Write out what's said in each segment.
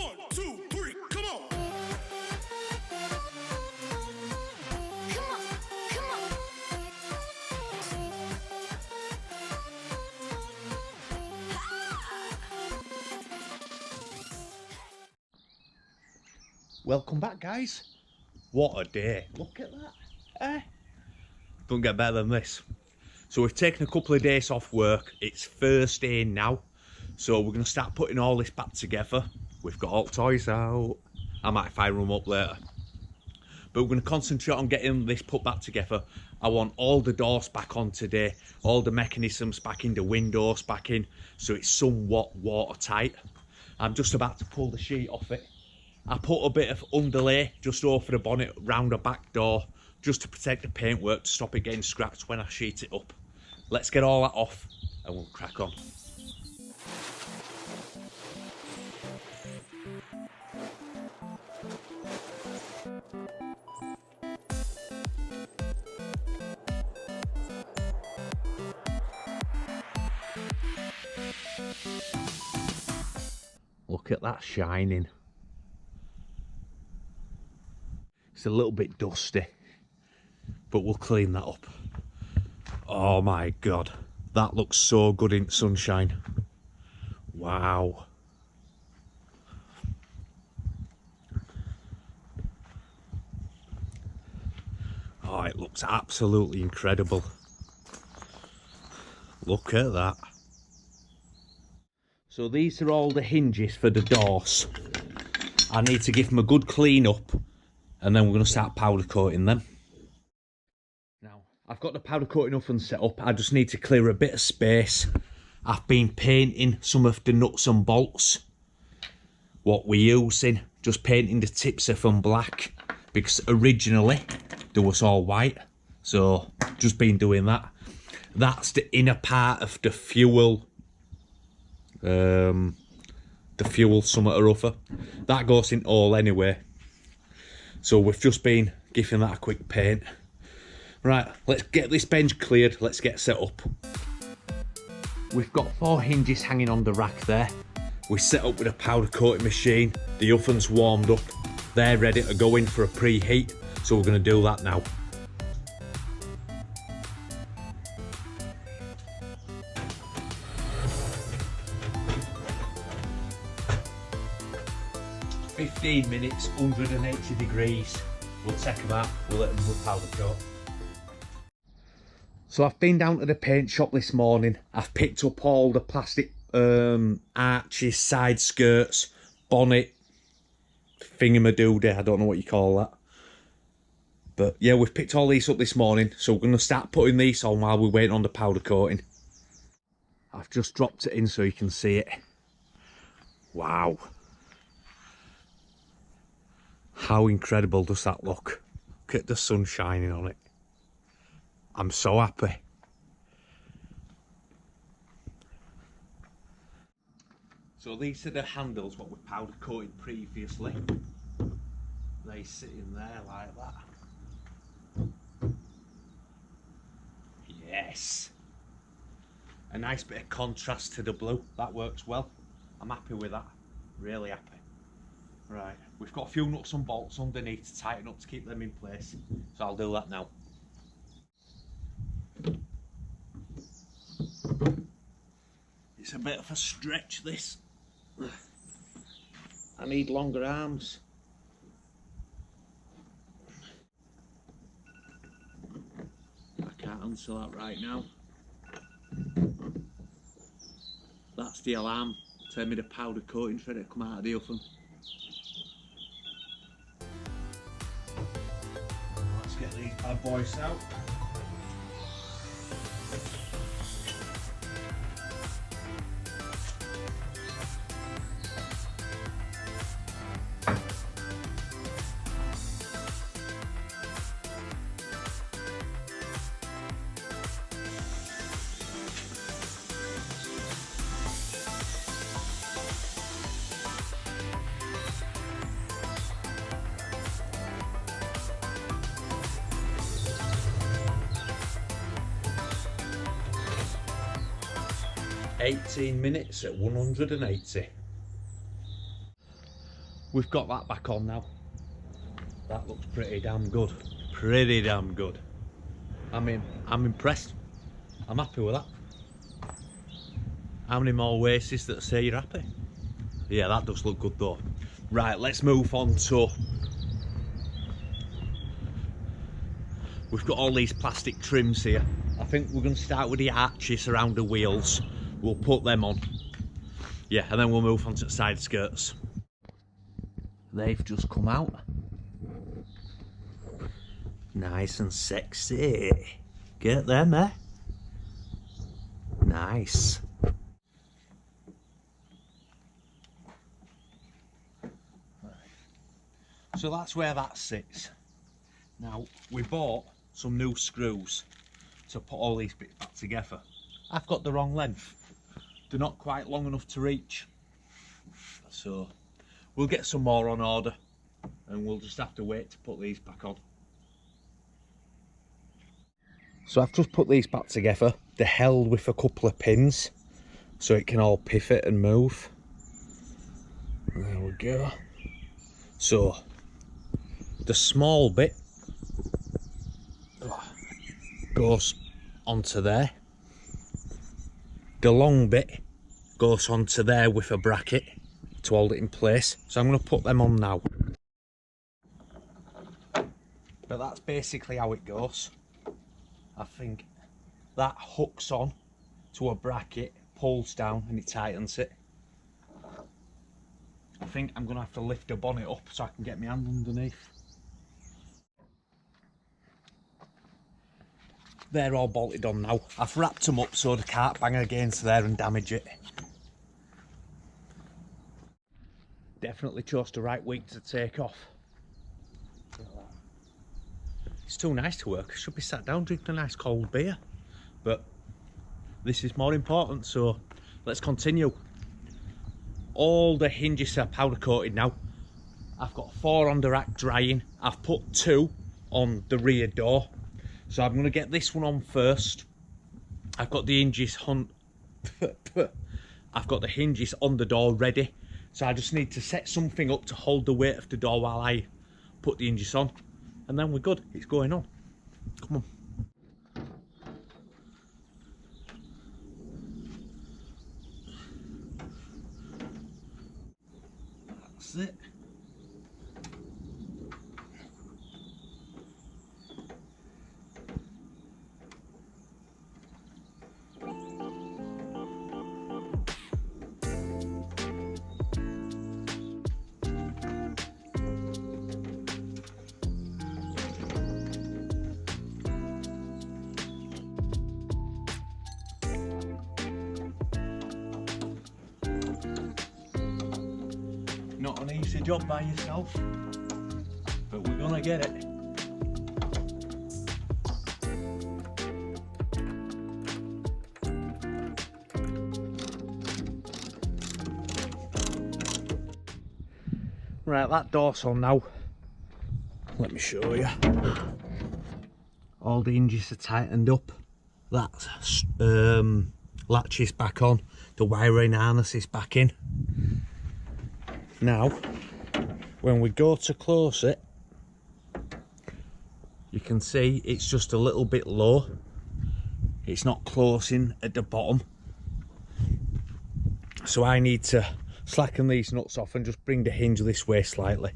1, 2, 3, come on. Come on, come on. Welcome back, guys. What a day. Look at that. Don't get better than this. So we've taken a couple of days off work. It's Thursday now. So we're going to start putting all this back together. We've got all toys out. I might fire them up later. But we're going to concentrate on getting this put back together. I want all the doors back on today. All the mechanisms back in, the windows back in. So it's somewhat watertight. I'm just about to pull the sheet off it. I put a bit of underlay just over the bonnet round the back door just to protect the paintwork, to stop it getting scratched when I sheet it up. Let's get all that off and we'll crack on. Look at that shining. It's a little bit dusty, but we'll clean that up. Oh my God, that looks so good in sunshine. Wow. Oh, it looks absolutely incredible. Look at that. So these are all the hinges for the doors. I need to give them a good clean up, and then we're going to start powder coating them. Now, I've got the powder coating oven set up. I just need to clear a bit of space. I've been painting some of the nuts and bolts. What we're using, just painting the tips of them black, because originally they was all white. So, just been doing that. That's the inner part of the fuel. The fuel something or other. That goes in all anyway. So we've just been giving that a quick paint. Right, let's get this bench cleared. Let's get set up. We've got 4 hinges hanging on the rack there. We set up with a powder coating machine. The oven's warmed up. They're ready to go in for a preheat. So we're going to do that now. "15 minutes, 180 degrees. We'll take them out, we'll let them powder coat. So I've been down to the paint shop this morning. I've picked up all the plastic arches, side skirts, bonnet, thingamadoodle, I don't know what you call that. But yeah, we've picked all these up this morning, so we're going to start putting these on while we're waiting on the powder coating. I've just dropped it in so you can see it. Wow. How incredible does that look? Look at the sun shining on it. I'm so happy. So these are the handles what we powder coated previously. They sit in there like that. Yes. A nice bit of contrast to the blue. That works well. I'm happy with that. Really happy. Right, we've got a few nuts and bolts underneath to tighten up to keep them in place, so I'll do that now. It's a bit of a stretch, this. I need longer arms. I can't answer that right now. That's the alarm. Tell me the powder coating's ready to come out of the oven. Get these bad boys out. "18 minutes at 180. we've got that back on now. That looks pretty damn good. Pretty damn good. I'm impressed. I'm happy with that. How many more wastes that say you're happy? Yeah, that does look good though. Right, let's move on to... We've got all these plastic trims here. I think we're going to start with the arches around the wheels. We'll put them on. Yeah, and then we'll move on to the side skirts. They've just come out. Nice and sexy. Get them, eh? Nice. So that's where that sits. Now, we bought some new screws to put all these bits back together. I've got the wrong length. They're not quite long enough to reach. So, we'll get some more on order and we'll just have to wait to put these back on. So I've just put these back together. They're held with a couple of pins so it can all pivot and move. There we go. So, the small bit goes onto there. The long bit goes onto there with a bracket to hold it in place. So I'm going to put them on now. But that's basically how it goes. I think that hooks on to a bracket, pulls down and it tightens it. I think I'm going to have to lift the bonnet up so I can get my hand underneath. They're all bolted on now. I've wrapped them up so they can't bang against there and damage it. Definitely chose the right week to take off. It's too nice to work. I should be sat down drinking a nice cold beer. But this is more important, so let's continue. All the hinges are powder coated now. I've got 4 on the rack drying. I've put 2 on the rear door. So I'm going to get this one on first. I've got the hinges on I've got the hinges on the door ready. So I just need to set something up to hold the weight of the door while I put the hinges on. And then we're good. It's going on. Come on. That's it. Not an easy job by yourself, but we're gonna get it. Right, that door's on now. Let me show you. All the hinges are tightened up. That latch is back on. The wiring harness is back in. Now, when we go to close it, you can see it's just a little bit low. It's not closing at the bottom. So I need to slacken these nuts off and just bring the hinge this way slightly.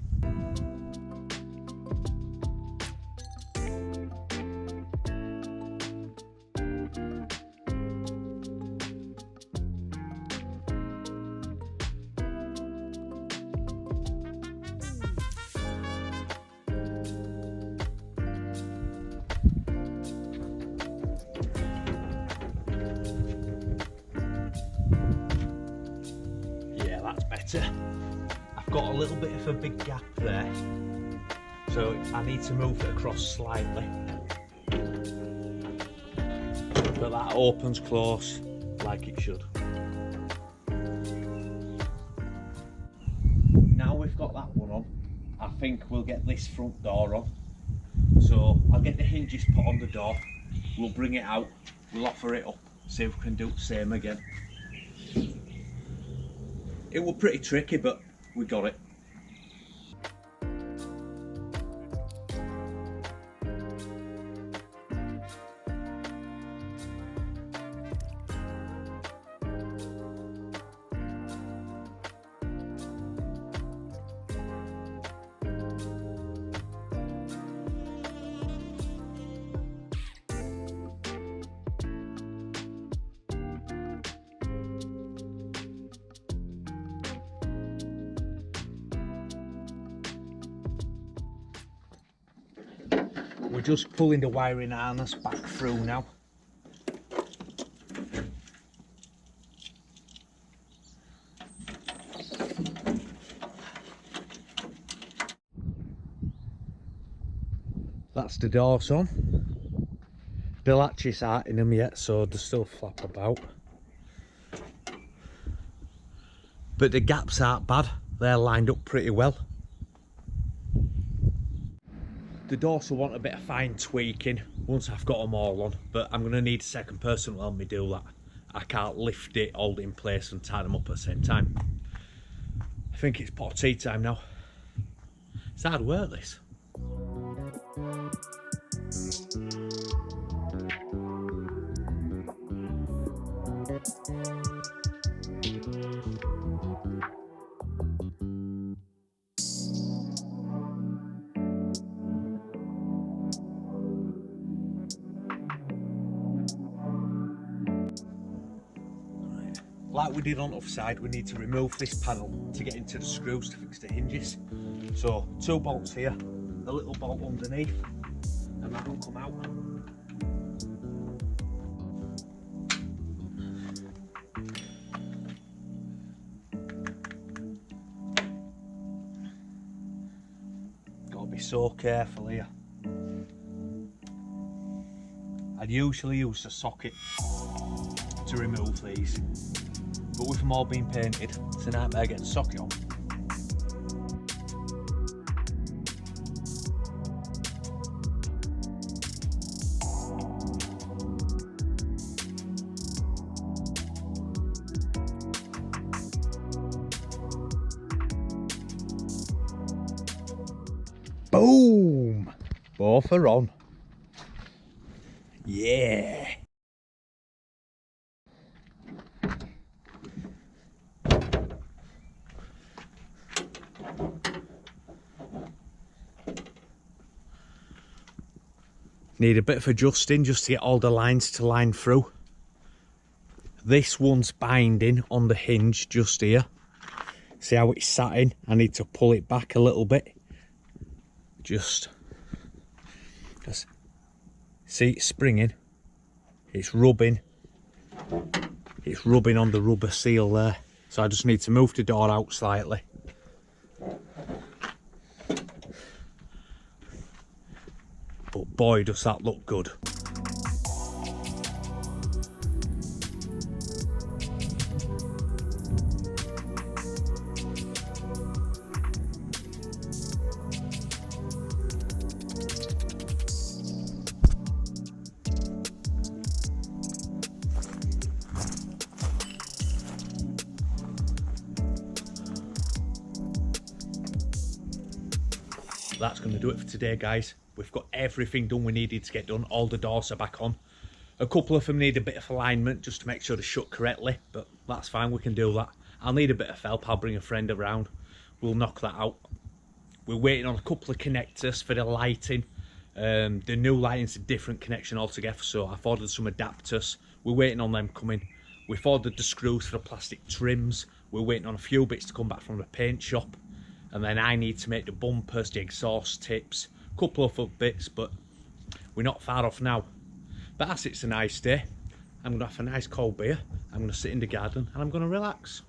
I've got a little bit of a big gap there, so I need to move it across slightly, but that opens close like it should. Now we've got that one on, I think we'll get this front door on. So I'll get the hinges put on the door, we'll bring it out, we'll offer it up, see if we can do the same again. It was pretty tricky, but we got it. we're just pulling the wiring harness back through now. That's the doors on. The latches aren't in them yet, so they still flap about. But the gaps aren't bad, they're lined up pretty well. The doors will want a bit of fine tweaking once I've got them all on, but I'm going to need a second person to help me do that. I can't lift it, hold it in place and tie them up at the same time. I think it's pot of tea time now. It's hard work, this. Like we did on the other side, we need to remove this panel to get into the screws to fix the hinges. So 2 bolts here, a little bolt underneath, and that will come out. Got to be so careful here. I'd usually use the socket to remove these, but with them all being painted, it's a nightmare getting the socket on. Boom! Both are on. Yeah! Need a bit of adjusting just to get all the lines to line through. This one's binding on the hinge just here. See how it's sat in? I need to pull it back a little bit. Just see it's springing. It's rubbing on the rubber seal there. So I just need to move the door out slightly. But boy, does that look good. That's going to do it for today, guys. We've got everything done we needed to get done. All the doors are back on. A couple of them need a bit of alignment just to make sure they're shut correctly, but that's fine, we can do that. I'll need a bit of help, I'll bring a friend around. We'll knock that out. We're waiting on a couple of connectors for the lighting. The new lighting's a different connection altogether, so I've ordered some adapters. We're waiting on them coming. We've ordered the screws for the plastic trims. We're waiting on a few bits to come back from the paint shop. And then I need to make the bumpers, the exhaust tips, a couple of other bits, but we're not far off now. But as it's a nice day, I'm going to have a nice cold beer, I'm going to sit in the garden and I'm going to relax.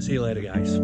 See you later, guys.